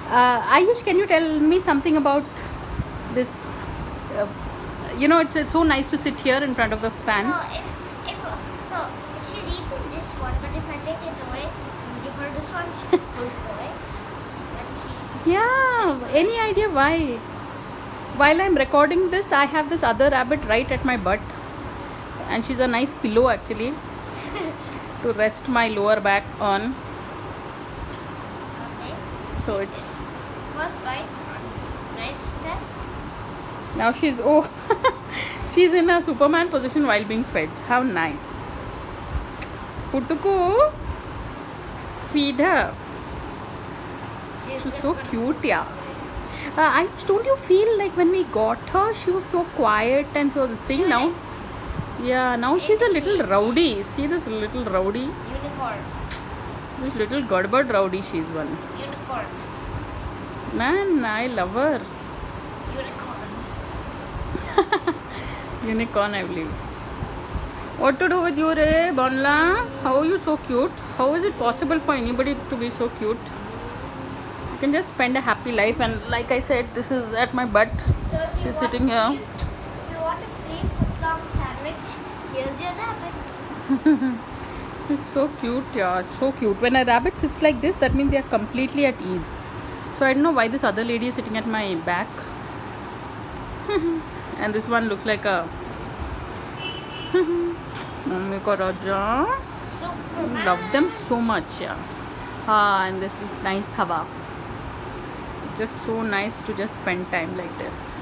Ayush, can you tell me something about this? Uh, it's so nice to sit here in front of the fan. So she's eating this one, but if I take it away and give her this one, she just pulls it away. Yeah, any idea why? While I'm recording this, I have this other rabbit right at my butt, and she's a nice pillow actually to rest my lower back on. Okay. So it's First bite. Nice test. now she's in a Superman position while being fed. How nice. Putuku, feed her. She's so cute, yeah. Don't you feel like when we got her, she was so quiet and so this thing now? Yeah, now she's a little rowdy. See this little rowdy? Unicorn. This little Godbird rowdy, she's one. Unicorn. Man, I love her. Unicorn. Unicorn, I believe. What to do with you, Re, Bonla? How are you so cute? How is it possible for anybody to be so cute? You can just spend a happy life, and like I said, this is at my butt. So She's sitting here. If you want a free footlong sandwich, here's your rabbit. It's so cute, yeah. It's so cute. When a rabbit sits like this, that means they are completely at ease. So I don't know why this other lady is sitting at my back. And this one looks like a Mummy ko Raja. Superman. Love them so much, yeah. And this is nice Hava. Just so nice to just spend time like this.